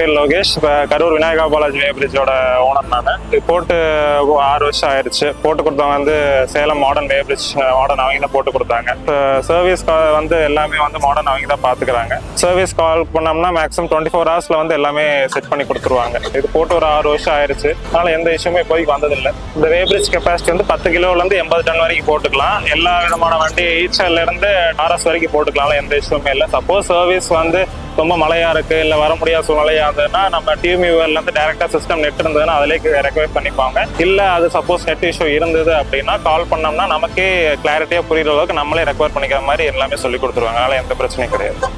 பேர் லோகேஷ். இப்போ கரூர் விநாயகா பாலாஜி வே பிரிட்ஜோட ஓனர் நான். போட்டு 6 வருஷம் ஆயிடுச்சு. போட்டு கொடுத்தவங்க வந்து சேலம் மாடர்ன் வே பிரிட்ஜ் மாடர்ன் அவங்க தான் போட்டு கொடுத்தாங்க. இப்போ சர்வீஸ் வந்து எல்லாமே வந்து மாடர்ன் அவங்க தான் பார்த்துக்கிறாங்க. சர்வீஸ் கால் பண்ணோம்னா மேக்ஸிமம் 24 ஹவர்ஸ்ல வந்து எல்லாமே செட் பண்ணி கொடுத்துருவாங்க. இது போட்டு ஒரு 6 வருஷம் ஆயிடுச்சு. அதனால எந்த இஷ்யூமே இப்போதைக்கு வந்ததில்லை. இந்த வே பிரிட்ஜ் கெப்பாசிட்டி வந்து 10 கிலோலேருந்து 80 டன் வரைக்கும் போட்டுக்கலாம். எல்லா விதமான வண்டி ஈச்சர்ல இருந்து ஆர்எஸ் வரைக்கும் போட்டுக்கலாம். எந்த இஷ்யூமே இல்லை. சப்போஸ் சர்வீஸ் வந்து ரொம்ப மழையா இருக்கு இல்லை வர முடியாத சூழ்நிலையா இருந்ததுன்னா நம்ம டியூமியூவர்ல இருந்து டைரக்டா சிஸ்டம் நெட் இருந்ததுன்னா அதிலே ரெக்வயர் பண்ணிப்பாங்க. இல்லை அது சப்போஸ் நெட் இஷ்யூ இருந்தது அப்படின்னா கால் பண்ணோம்னா நமக்கே கிளாரிட்டியா புரியுற அளவுக்கு நம்மளே ரெக்வயர் பண்ணிக்கிற மாதிரி எல்லாமே சொல்லி கொடுத்துருவாங்க. அதனால எந்த பிரச்சனையும் கிடையாது.